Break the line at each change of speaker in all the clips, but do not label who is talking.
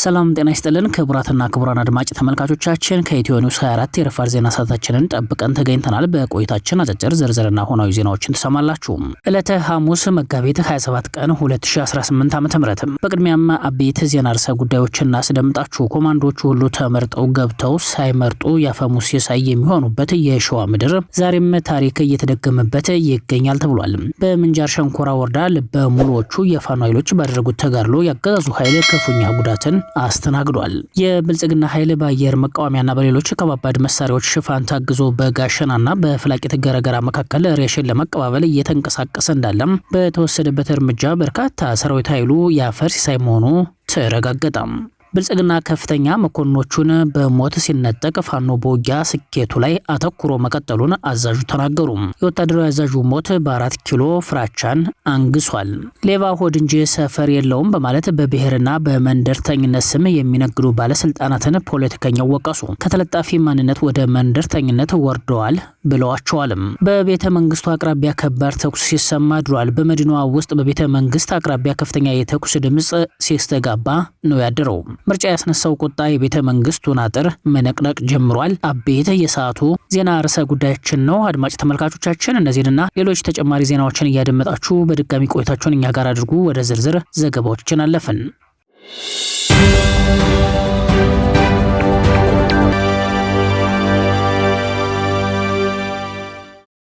ሰላም ጤና ይስጥልን ክቡራትና ክቡራን አድማጭ ተመልካቾቻችን ከኢትዮ ኒውስ 24 የረፋድ ዜና ሰዓታችንን ጠብቀን ተገኝተናል። በቆይታችን አጫጭር ዝርዝርና ሆናዊ ዜናዎችን ተሰማላችሁ። ዕለተ ሐሙስ መጋቢት 27 ቀን 2018 ዓ.ም በቅድሚያም አበይት ዜና ርዕሰ ጉዳዮችን እናስደምጣችሁ። ኮማንዶቹ ሁሉ ተመርጠው ገብተው ሳይመርጡ ያፈሙስ ሲሳይ የሚሆኑበት የሸዋ ምድር ዛሬም ታሪክ እየተደገመበት ይገኛል ተብሏል። በምንጃር ሸንኮራ ወረዳ በሙሉዎቹ የፋኖ ኃይሎች ባደረጉት ተጋድሎ ያገዛዙ ኃይል ከፉኛ ጉዳትን አስተናግዷል። የብልጽግና ኃይል በአየር መቃወሚያና በሌሎች ከባባድ መሳሪያዎች ሽፋን ታግዞ በጋሸናና በፍላቂት ገረገራ መካከል ሬሽን ለመቀባበል እየተንቀሳቀሰ እንዳለም በተወሰደበት እርምጃ በርካታ ሰራዊት ኃይሉ የአፈር ሲሳይ መሆኑ ተረጋገጠ። ብልጽግና ከፍተኛ መኮንኖቹን በሞት ሲነጠቅ ፋኖ በውጊያ ስኬቱ ላይ አተኩሮ መቀጠሉን አዛዡ ተናገሩ። የወታደራዊ አዛዡ ሞት በ4 ኪሎ ፍራቻን አንግሷል። ሌባ ሆድ እንጂ ሰፈር የለውም በማለት በብሔርና በመንደርተኝነት ስም የሚነግዱ ባለስልጣናትን ፖለቲከኛው ወቀሱ። ከተለጣፊ ማንነት ወደ መንደርተኝነት ወርደዋል ብለዋቸዋልም። በቤተ መንግስቱ አቅራቢያ ከባድ ተኩስ ሲሰማ ድሯል። በመዲናዋ ውስጥ በቤተ መንግስት አቅራቢያ ከፍተኛ የተኩስ ድምጽ ሲስተጋባ ነው ያደረው። ምርጫ ያስነሳው ቁጣ የቤተ መንግስቱን አጥር መነቅነቅ ጀምሯል። አበይት የሰዓቱ ዜና ርዕሰ ጉዳያችን ነው። አድማጭ ተመልካቾቻችን እነዚህንና ሌሎች ተጨማሪ ዜናዎችን እያደመጣችሁ በድጋሚ ቆይታችሁን እኛ ጋር አድርጉ። ወደ ዝርዝር ዘገባዎችን አለፍን።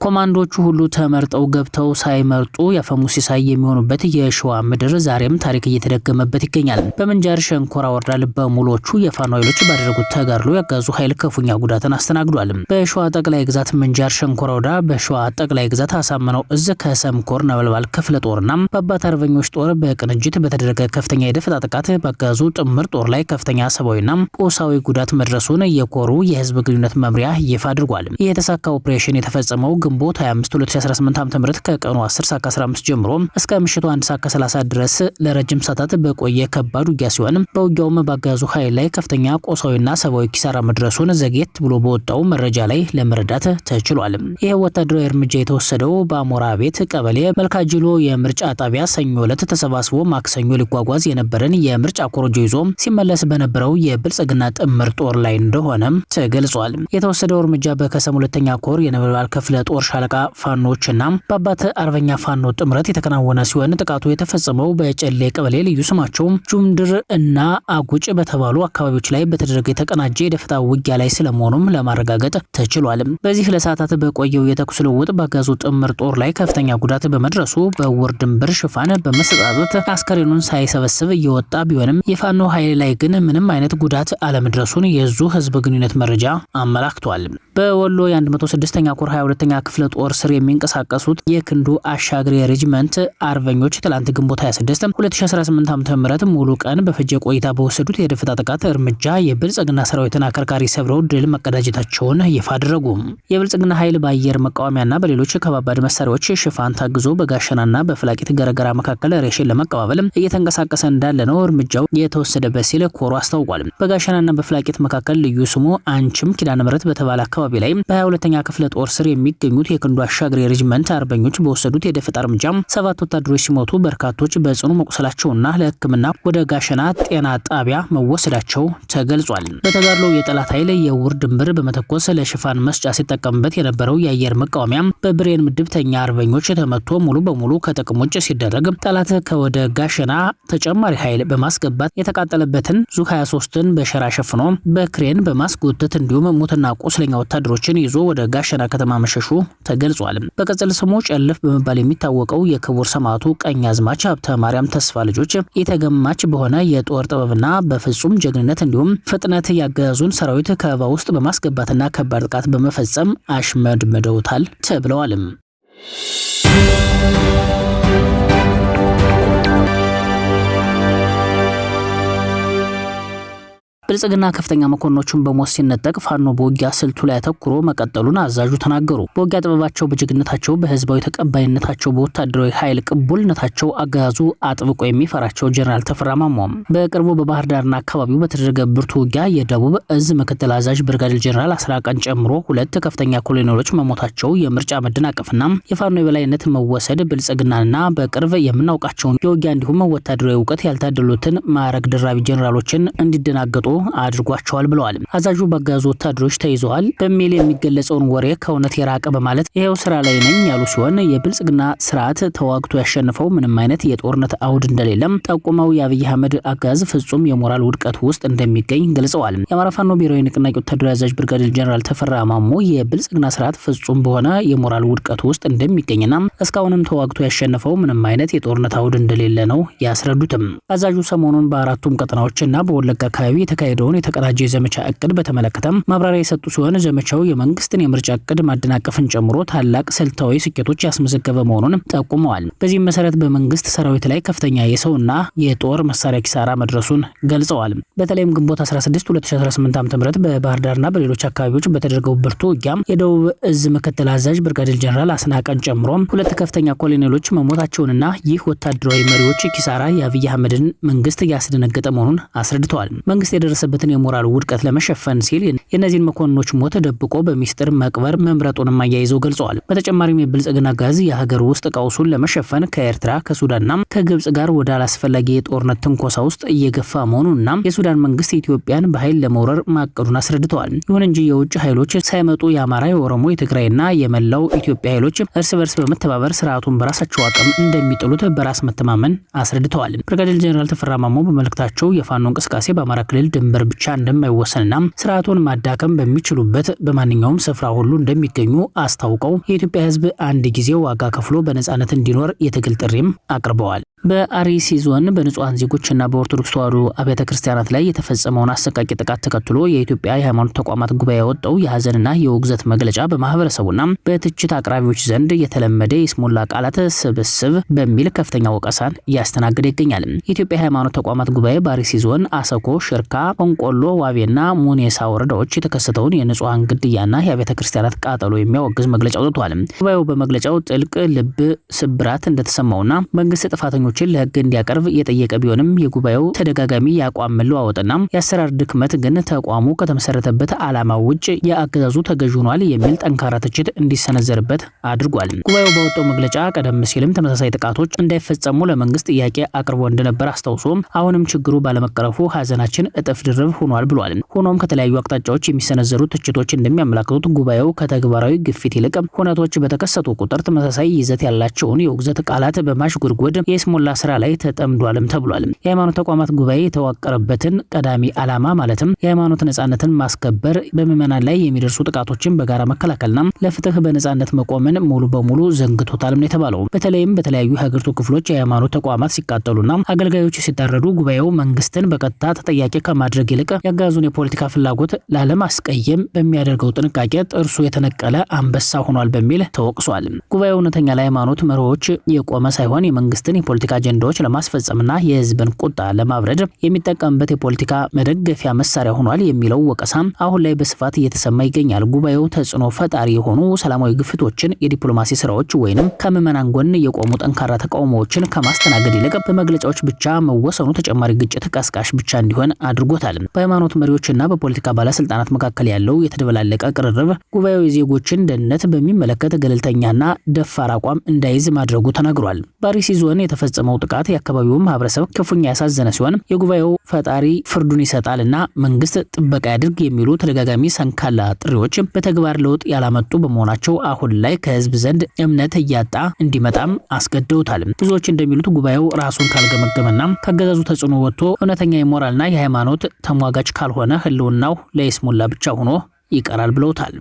ኮማንዶቹ ሁሉ ተመርጠው ገብተው ሳይመርጡ ያፈሙስ ሲሳይ የሚሆኑበት የሸዋ ምድር ዛሬም ታሪክ እየተደገመበት ይገኛል። በምንጃር ሸንኮራ ወረዳ በሙሉዎቹ የፋኖ ኃይሎች ባደረጉት ተጋድሎ ያገዛዙ ኃይል ከፉኛ ጉዳትን አስተናግዷል። በሸዋ ጠቅላይ ግዛት ምንጃር ሸንኮራ ወረዳ በሸዋ ጠቅላይ ግዛት አሳምነው እዝ ከሰምኮር ነበልባል ክፍለ ጦርና በአባት አርበኞች ጦር በቅንጅት በተደረገ ከፍተኛ የደፈጣ ጥቃት ባገዛዙ ጥምር ጦር ላይ ከፍተኛ ሰብአዊና ቁሳዊ ጉዳት መድረሱን የኮሩ የህዝብ ግንኙነት መምሪያ ይፋ አድርጓል። ይህ የተሳካ ኦፕሬሽን የተፈጸመው ግንቦት 25 2018 ዓ.ም ከቀኑ 10:15 ጀምሮ እስከ ምሽቱ 1:30 ድረስ ለረጅም ሰዓታት በቆየ ከባድ ውጊያ ሲሆን በውጊያውም ባገዛዙ ኃይል ላይ ከፍተኛ ቆሳዊና ሰብአዊ ኪሳራ መድረሱን ዘግየት ብሎ በወጣው መረጃ ላይ ለመረዳት ተችሏል። ይህ ወታደራዊ እርምጃ የተወሰደው በአሞራ ቤት ቀበሌ መልካጅሎ የምርጫ ጣቢያ ሰኞ ዕለት ተሰባስቦ ማክሰኞ ሊጓጓዝ የነበረን የምርጫ ኮሮጆ ይዞ ሲመለስ በነበረው የብልጽግና ጥምር ጦር ላይ እንደሆነም ተገልጿል። የተወሰደው እርምጃ በከሰም ሁለተኛ ኮር የነበልባል ክፍለ ጦር ሻለቃ ፋኖችና በአባት አርበኛ ፋኖ ጥምረት የተከናወነ ሲሆን ጥቃቱ የተፈጸመው በጨሌ ቀበሌ ልዩ ስማቸው ጁምድር እና አጉጭ በተባሉ አካባቢዎች ላይ በተደረገ የተቀናጀ የደፈጣ ውጊያ ላይ ስለመሆኑም ለማረጋገጥ ተችሏል። በዚህ ለሰዓታት በቆየው የተኩስ ልውውጥ ባገዛዙ ጥምር ጦር ላይ ከፍተኛ ጉዳት በመድረሱ በውር ድንበር ሽፋን በመሰጣጠት አስከሬኑን ሳይሰበስብ እየወጣ ቢሆንም የፋኖ ኃይል ላይ ግን ምንም አይነት ጉዳት አለመድረሱን የዙ ህዝብ ግንኙነት መረጃ አመላክቷል። በወሎ የ106ኛ ኮር 22ኛ ክፍለ ጦር ስር የሚንቀሳቀሱት የክንዱ አሻግሬ ሬጂመንት አርበኞች ትላንት ግንቦት 26 2018 ዓ.ም ሙሉ ቀን በፈጀ ቆይታ በወሰዱት የደፈጣ ጥቃት እርምጃ የብልጽግና ሰራዊትን አከርካሪ ሰብረው ድል መቀዳጀታቸውን ይፋ አደረጉ። የብልጽግና ኃይል በአየር መቃወሚያና በሌሎች ከባባድ መሳሪያዎች ሽፋን ታግዞ በጋሸናና በፍላቂት ገረገራ መካከል ሬሽን ለመቀባበል እየተንቀሳቀሰ እንዳለ ነው እርምጃው የተወሰደበት ሲል ኮሩ አስታውቋል። በጋሸናና በፍላቂት መካከል ልዩ ስሙ አንችም ኪዳነ ምሕረት በተባለ አካባቢ ላይ በ22ኛ ክፍለ ጦር ስር የሚገኙት የክንዱ አሻግሬ ሬጂመንት አርበኞች በወሰዱት የደፈጣ እርምጃ 7 ወታደሮች ሲሞቱ በርካቶች በጽኑ መቁሰላቸውና ለሕክምና ወደ ጋሸና ጤና ጣቢያ መወሰዳቸው ተገልጿል። በተጋድሎ የጠላት ኃይል የውር ድንበር በመተኮስ ለሽፋን መስጫ ሲጠቀምበት የነበረው የአየር መቃወሚያ በብሬን ምድብተኛ አርበኞች ተመቶ ሙሉ በሙሉ ከጥቅም ውጭ ሲደረግ ጠላት ከወደ ጋሸና ተጨማሪ ኃይል በማስገባት የተቃጠለበትን ዙ 23ን በሸራ ሸፍኖ በክሬን በማስጎተት እንዲሁም ሞትና ቁስለኛ ወታደሮችን ይዞ ወደ ጋሸና ከተማ መሸሹ ተገልጿል። በቀጽል ስሙ ጨልፍ በመባል የሚታወቀው የክቡር ሰማዕቱ ቀኛዝማች ሀብተ ማርያም ተስፋ ልጆች የተገማች በሆነ የጦር ጥበብና በፍጹም ጀግንነት እንዲሁም ፍጥነት ያገዛዙን ሰራዊት ከበባ ውስጥ በማስገባትና ከባድ ጥቃት በመፈጸም አሽመድምደውታል ተብለዋል። ብልጽግና ከፍተኛ መኮንኖቹን በሞት ሲነጠቅ ፋኖ በውጊያ ስልቱ ላይ አተኩሮ መቀጠሉን አዛዡ ተናገሩ። በውጊያ ጥበባቸው፣ በጀግነታቸው፣ በህዝባዊ ተቀባይነታቸው፣ በወታደራዊ ኃይል ቅቡልነታቸው አገዛዙ አጥብቆ የሚፈራቸው ጀነራል ተፈራ ማሞ በቅርቡ በባህር ዳርና አካባቢው በተደረገ ብርቱ ውጊያ የደቡብ እዝ ምክትል አዛዥ ብርጋዴር ጀነራል አስራቀን ጨምሮ 2 ከፍተኛ ኮሎኔሎች መሞታቸው የምርጫ መደናቀፍና የፋኖ የበላይነት መወሰድ ብልጽግናና በቅርብ የምናውቃቸውን የውጊያ እንዲሁም ወታደራዊ እውቀት ያልታደሉትን ማዕረግ ድራቢ ጀነራሎችን እንዲደናገጡ አድርጓቸዋል ብለዋል። አዛዡ በአገዛዙ ወታደሮች ተይዘዋል በሚል የሚገለጸውን ወሬ ከእውነት የራቀ በማለት ይሄው ስራ ላይ ነኝ ያሉ ሲሆን የብልጽግና ስርዓት ተዋግቶ ያሸነፈው ምንም አይነት የጦርነት አውድ እንደሌለም ጠቁመው የአብይ አህመድ አገዛዝ ፍጹም የሞራል ውድቀት ውስጥ እንደሚገኝ ገልጸዋል። የአማራ ፋኖ ብሔራዊ ንቅናቄ ወታደራዊ አዛዥ ብርጋዴር ጀነራል ተፈራ ማሞ የብልጽግና ስርዓት ፍጹም በሆነ የሞራል ውድቀት ውስጥ እንደሚገኝና እስካሁንም ተዋግቶ ያሸነፈው ምንም አይነት የጦርነት አውድ እንደሌለ ነው ያስረዱትም። አዛዡ ሰሞኑን በአራቱም ቀጠናዎችና በወለጋ አካባቢ የተካሄደውን የተቀናጀ የዘመቻ እቅድ በተመለከተ ማብራሪያ የሰጡ ሲሆን ዘመቻው የመንግስትን የምርጫ እቅድ ማደናቀፍን ጨምሮ ታላቅ ስልታዊ ስኬቶች ያስመዘገበ መሆኑን ጠቁመዋል። በዚህም መሰረት በመንግስት ሰራዊት ላይ ከፍተኛ የሰውና የጦር መሳሪያ ኪሳራ መድረሱን ገልጸዋል። በተለይም ግንቦት 16 2018 ዓ.ም በባህር ዳርና በሌሎች አካባቢዎች በተደረገው ብርቱ ውጊያ የደቡብ እዝ ምክትል አዛዥ ብርጋዴር ጀነራል አስናቀን ጨምሮ 2 ከፍተኛ ኮሎኔሎች መሞታቸውንና ይህ ወታደራዊ መሪዎች ኪሳራ የአብይ አህመድን መንግስት ያስደነገጠ መሆኑን አስረድተዋል። መንግስት የደረሰበትን የሞራል ውድቀት ለመሸፈን ሲል የእነዚህን መኮንኖች ሞት ደብቆ በሚስጥር መቅበር መምረጡንም አያይዘው ገልጸዋል። በተጨማሪም የብልጽግና አገዛዝ የሀገር ውስጥ ቀውሱን ለመሸፈን ከኤርትራ ከሱዳንና ከግብጽ ጋር ወደ አላስፈላጊ የጦርነት ትንኮሳ ውስጥ እየገፋ መሆኑንና የሱዳን መንግስት ኢትዮጵያን በኃይል ለመውረር ማቀዱን አስረድተዋል። ይሁን እንጂ የውጭ ኃይሎች ሳይመጡ የአማራ፣ የኦሮሞ፣ የትግራይና የመላው ኢትዮጵያ ኃይሎች እርስ በርስ በመተባበር ስርዓቱን በራሳቸው አቅም እንደሚጥሉት በራስ መተማመን አስረድተዋል። ብርጋዴር ጀነራል ተፈራ ማሞ በመልእክታቸው የፋኖ እንቅስቃሴ በአማራ ክልል ድንበር ብቻ እንደማይወሰንና ስርዓቱን ማዳከም በሚችሉበት በማንኛውም ስፍራ ሁሉ እንደሚገኙ አስታውቀው የኢትዮጵያ ሕዝብ አንድ ጊዜ ዋጋ ከፍሎ በነጻነት እንዲኖር የትግል ጥሪም አቅርበዋል። በአርሲ ዞን በንጹሃን ዜጎችና በኦርቶዶክስ ተዋሕዶ አብያተ ክርስቲያናት ላይ የተፈጸመውን አሰቃቂ ጥቃት ተከትሎ የኢትዮጵያ የሃይማኖት ተቋማት ጉባኤ ያወጣው የሀዘንና የውግዘት መግለጫ በማህበረሰቡና በትችት አቅራቢዎች ዘንድ የተለመደ የስሙላ ቃላት ስብስብ በሚል ከፍተኛ ወቀሳን እያስተናገደ ይገኛል። የኢትዮጵያ የሃይማኖት ተቋማት ጉባኤ በአርሲ ዞን አሰኮ፣ ሽርካ፣ ቆንቆሎ፣ ዋቤና ሙኔሳ ወረዳዎች የተከሰተውን የንጹሃን ግድያና የአብያተ ክርስቲያናት ቃጠሎ የሚያወግዝ መግለጫ አውጥቷል። ጉባኤው በመግለጫው ጥልቅ ልብ ስብራት እንደተሰማውና መንግስት ጥፋተኞች ለህግ እንዲያቀርብ የጠየቀ ቢሆንም የጉባኤው ተደጋጋሚ የአቋም መለዋወጥና የአሰራር ድክመት ግን ተቋሙ ከተመሰረተበት ዓላማ ውጭ የአገዛዙ ተገዥ ሆኗል የሚል ጠንካራ ትችት እንዲሰነዘርበት አድርጓል። ጉባኤው በወጣው መግለጫ ቀደም ሲልም ተመሳሳይ ጥቃቶች እንዳይፈጸሙ ለመንግስት ጥያቄ አቅርቦ እንደነበር አስታውሶ አሁንም ችግሩ ባለመቀረፉ ሀዘናችን እጥፍ ድርብ ሆኗል ብሏል። ሆኖም ከተለያዩ አቅጣጫዎች የሚሰነዘሩ ትችቶች እንደሚያመላክቱት ጉባኤው ከተግባራዊ ግፊት ይልቅ ሁነቶች በተከሰቱ ቁጥር ተመሳሳይ ይዘት ያላቸውን የውግዘት ቃላት በማሽጎድጎድ የስሙላ ስራ ላይ ተጠምዷልም ተብሏል። የሃይማኖት ተቋማት ጉባኤ የተዋቀረበትን ቀዳሚ ዓላማ ማለትም የሃይማኖት ነጻነትን ማስከበር፣ በምዕመናን ላይ የሚደርሱ ጥቃቶችን በጋራ መከላከልና ለፍትህ በነጻነት መቆምን ሙሉ በሙሉ ዘንግቶታልም ነው የተባለው። በተለይም በተለያዩ የሀገሪቱ ክፍሎች የሃይማኖት ተቋማት ሲቃጠሉና አገልጋዮች ሲታረዱ ጉባኤው መንግስትን በቀጥታ ተጠያቂ ከማድረግ ይልቅ የአገዛዙን የፖለቲካ ፍላጎት ላለማስቀየም በሚያደርገው ጥንቃቄ ጥርሱ የተነቀለ አንበሳ ሆኗል በሚል ተወቅሷል። ጉባኤው እውነተኛ ለሃይማኖት መርሆች የቆመ ሳይሆን የመንግስትን የፖለቲካ አጀንዳዎች ለማስፈጸምና የህዝብን ቁጣ ለማብረድ የሚጠቀምበት የፖለቲካ መደገፊያ መሳሪያ ሆኗል የሚለው ወቀሳ አሁን ላይ በስፋት እየተሰማ ይገኛል። ጉባኤው ተጽዕኖ ፈጣሪ የሆኑ ሰላማዊ ግፍቶችን፣ የዲፕሎማሲ ስራዎች ወይንም ከምዕመናን ጎን የቆሙ ጠንካራ ተቃውሞዎችን ከማስተናገድ ይልቅ በመግለጫዎች ብቻ መወሰኑ ተጨማሪ ግጭት ቀስቃሽ ብቻ እንዲሆን አድርጎታል። በሃይማኖት መሪዎችና በፖለቲካ ባለስልጣናት መካከል ያለው የተደበላለቀ ቅርርብ ጉባኤው የዜጎችን ደህንነት በሚመለከት ገለልተኛና ደፋር አቋም እንዳይዝ ማድረጉ ተነግሯል። በአርሲ ዞን የተፈጸመው ጥቃት የአካባቢው ማህበረሰብ ክፉኛ ያሳዘነ ሲሆን የጉባኤው ፈጣሪ ፍርዱን ይሰጣልና መንግስት ጥበቃ ያድርግ የሚሉ ተደጋጋሚ ሰንካላ ጥሪዎች በተግባር ለውጥ ያላመጡ በመሆናቸው አሁን ላይ ከህዝብ ዘንድ እምነት እያጣ እንዲመጣም አስገድደውታል። ብዙዎች እንደሚሉት ጉባኤው ራሱን ካልገመገመና ከአገዛዙ ተጽዕኖ ወጥቶ እውነተኛ የሞራልና የሃይማኖት ተሟጋች ካልሆነ ህልውናው ለይስሙላ ብቻ ሆኖ ይቀራል ብለውታል።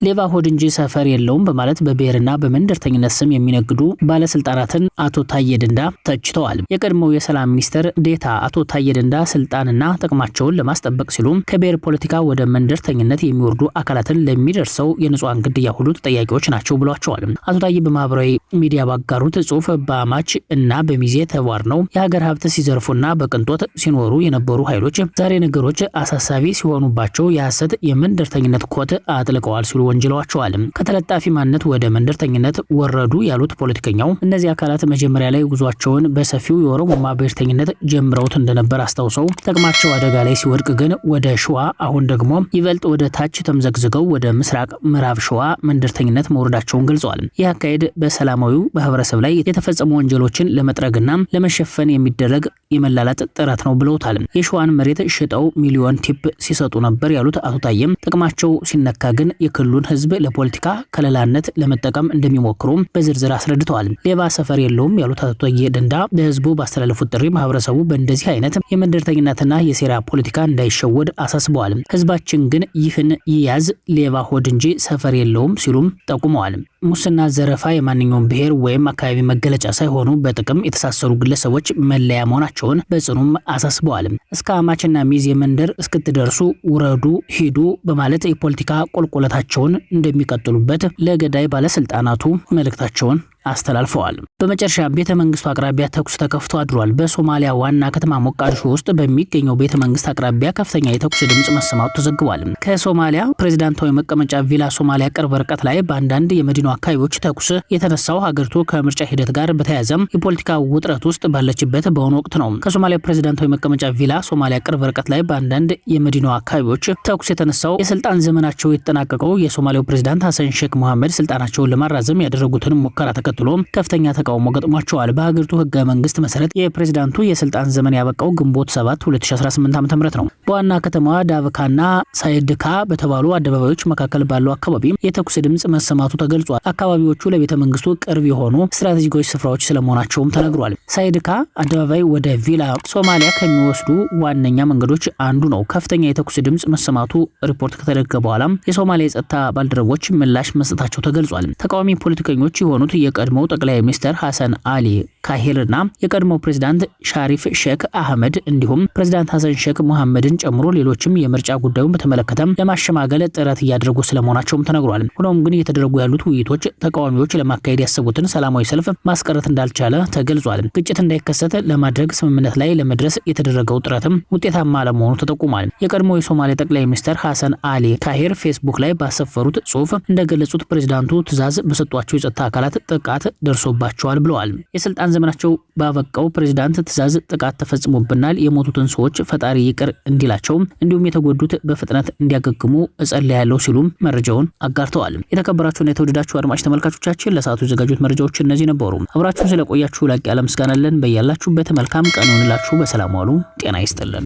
ሌባ ሆድ እንጂ ሰፈር የለውም በማለት በብሔርና በመንደርተኝነት ስም የሚነግዱ ባለስልጣናትን አቶ ታዬ ደንዳ ተችተዋል። የቀድሞው የሰላም ሚኒስትር ዴታ አቶ ታዬ ደንዳ ስልጣንና ጥቅማቸውን ለማስጠበቅ ሲሉ ከብሔር ፖለቲካ ወደ መንደርተኝነት የሚወርዱ አካላትን ለሚደርሰው የንጹሃን ግድያ ሁሉ ተጠያቂዎች ናቸው ብሏቸዋል። አቶ ታዬ በማህበራዊ ሚዲያ ባጋሩት ጽሁፍ በአማች እና በሚዜ ተዋርነው የሀገር ሀብት ሲዘርፉና በቅንጦት ሲኖሩ የነበሩ ኃይሎች ዛሬ ነገሮች አሳሳቢ ሲሆኑባቸው የሐሰት የመንደርተኝነት ኮት አጥልቀዋል ሲሉ ወንጅለዋቸዋል። ከተለጣፊ ማንነት ወደ መንደርተኝነት ወረዱ ያሉት ፖለቲከኛው እነዚህ አካላት መጀመሪያ ላይ ጉዟቸውን በሰፊው የኦሮሞማ ብሔርተኝነት ጀምረውት እንደነበር አስታውሰው ጥቅማቸው አደጋ ላይ ሲወድቅ ግን ወደ ሸዋ አሁን ደግሞ ይበልጥ ወደ ታች ተምዘግዝገው ወደ ምስራቅ ምዕራብ ሸዋ መንደርተኝነት መውረዳቸውን ገልጸዋል። ይህ አካሄድ በሰላማዊው ማህበረሰብ ላይ የተፈጸሙ ወንጀሎችን ለመጥረግና ለመሸፈን የሚደረግ የመላላጥ ጥረት ነው ብለውታል። የሸዋን መሬት ሽጠው ሚሊዮን ቲፕ ሲሰጡ ነበር ያሉት አቶ ታዬም ጥቅማቸው ሲነካ ግን የክልሉን ህዝብ ለፖለቲካ ከለላነት ለመጠቀም እንደሚሞክሩ በዝርዝር አስረድተዋል። ሌባ ሰፈር የለውም ያሉት አቶ ታዬ ደንዳ በህዝቡ ባስተላለፉት ጥሪ ማህበረሰቡ በእንደዚህ አይነት የመንደርተኝነትና የሴራ ፖለቲካ እንዳይሸወድ አሳስበዋል። ህዝባችን ግን ይህን ይያዝ ሌባ ሆድ እንጂ ሰፈር የለውም ሲሉም ጠቁመዋል። ሙስና፣ ዘረፋ የማንኛውም ብሔር ወይም አካባቢ መገለጫ ሳይሆኑ በጥቅም የተሳሰሩ ግለሰቦች መለያ መሆናቸውን በጽኑም አሳስበዋል። እስከ አማችና ሚዜ መንደር እስክትደርሱ ውረዱ ሂዱ በማለት የፖለቲካ ቁልቁለታቸውን እንደሚቀጥሉበት ለገዳይ ባለስልጣናቱ መልእክታቸውን አስተላልፈዋል። በመጨረሻ ቤተ መንግስቱ አቅራቢያ ተኩስ ተከፍቶ አድሯል። በሶማሊያ ዋና ከተማ ሞቃዲሾ ውስጥ በሚገኘው ቤተ መንግስት አቅራቢያ ከፍተኛ የተኩስ ድምጽ መሰማቱ ተዘግቧል። ከሶማሊያ ፕሬዝዳንታዊ መቀመጫ ቪላ ሶማሊያ ቅርብ ርቀት ላይ በአንዳንድ የመዲናው አካባቢዎች ተኩስ የተነሳው ሀገሪቱ ከምርጫ ሂደት ጋር በተያያዘም የፖለቲካ ውጥረት ውስጥ ባለችበት በአሁኑ ወቅት ነው። ከሶማሊያ ፕሬዝዳንታዊ መቀመጫ ቪላ ሶማሊያ ቅርብ ርቀት ላይ በአንዳንድ የመዲናው አካባቢዎች ተኩስ የተነሳው የስልጣን ዘመናቸው የተጠናቀቀው የሶማሊያው ፕሬዝዳንት ሐሰን ሼክ መሐመድ ስልጣናቸውን ለማራዘም ያደረጉትን ሙከራ ተከትሎ ከፍተኛ ተቃውሞ ገጥሟቸዋል። በሀገሪቱ ህገ መንግስት መሰረት የፕሬዝዳንቱ የስልጣን ዘመን ያበቃው ግንቦት 7 2018 ዓ.ም ነው። በዋና ከተማዋ ዳብካና ሳይድካ በተባሉ አደባባዮች መካከል ባለው አካባቢ የተኩስ ድምጽ መሰማቱ ተገልጿል። አካባቢዎቹ ለቤተ መንግስቱ ቅርብ የሆኑ ስትራቴጂካዊ ስፍራዎች ስለመሆናቸውም ተነግሯል። ሳይድካ አደባባይ ወደ ቪላ ሶማሊያ ከሚወስዱ ዋነኛ መንገዶች አንዱ ነው። ከፍተኛ የተኩስ ድምጽ መሰማቱ ሪፖርት ከተደረገ በኋላ የሶማሊያ የጸጥታ ባልደረቦች ምላሽ መስጠታቸው ተገልጿል። ተቃዋሚ ፖለቲከኞች የሆኑት የቀድሞው ጠቅላይ ሚኒስትር ሐሰን አሊ ካሂርና የቀድሞው ፕሬዝዳንት ሻሪፍ ሼክ አህመድ እንዲሁም ፕሬዝዳንት ሐሰን ሼክ መሐመድን ጨምሮ ሌሎችም የምርጫ ጉዳዩን በተመለከተ ለማሸማገል ጥረት እያደረጉ ስለመሆናቸውም ተነግሯል። ሆኖም ግን እየተደረጉ ያሉት ውይይቶች ተቃዋሚዎች ለማካሄድ ያሰቡትን ሰላማዊ ሰልፍ ማስቀረት እንዳልቻለ ተገልጿል። ግጭት እንዳይከሰት ለማድረግ ስምምነት ላይ ለመድረስ የተደረገው ጥረትም ውጤታማ አለመሆኑ ተጠቁሟል። የቀድሞው የሶማሊያ ጠቅላይ ሚኒስትር ሐሰን አሊ ካሂር ፌስቡክ ላይ ባሰፈሩት ጽሁፍ እንደገለጹት ፕሬዝዳንቱ ትዕዛዝ በሰጧቸው የጸጥታ አካላት ጥቃት ደርሶባቸዋል ብለዋል። የስልጣን ዘመናቸው ባበቃው ፕሬዝዳንት ትዕዛዝ ጥቃት ተፈጽሞብናል፣ የሞቱትን ሰዎች ፈጣሪ ይቅር እንዲላቸው እንዲሁም የተጎዱት በፍጥነት እንዲያገግሙ እጸልያለሁ ሲሉም መረጃውን አጋርተዋል። የተከበራችሁና የተወደዳችሁ አድማጭ ተመልካቾቻችን ለሰዓቱ የዘጋጁት መረጃዎች እነዚህ ነበሩ። አብራችሁን ስለቆያችሁ ላቅ ያለ ምስጋና አለን። በያላችሁበት መልካም ቀን ይሁንላችሁ። በሰላም ዋሉ። ጤና ይስጥልን።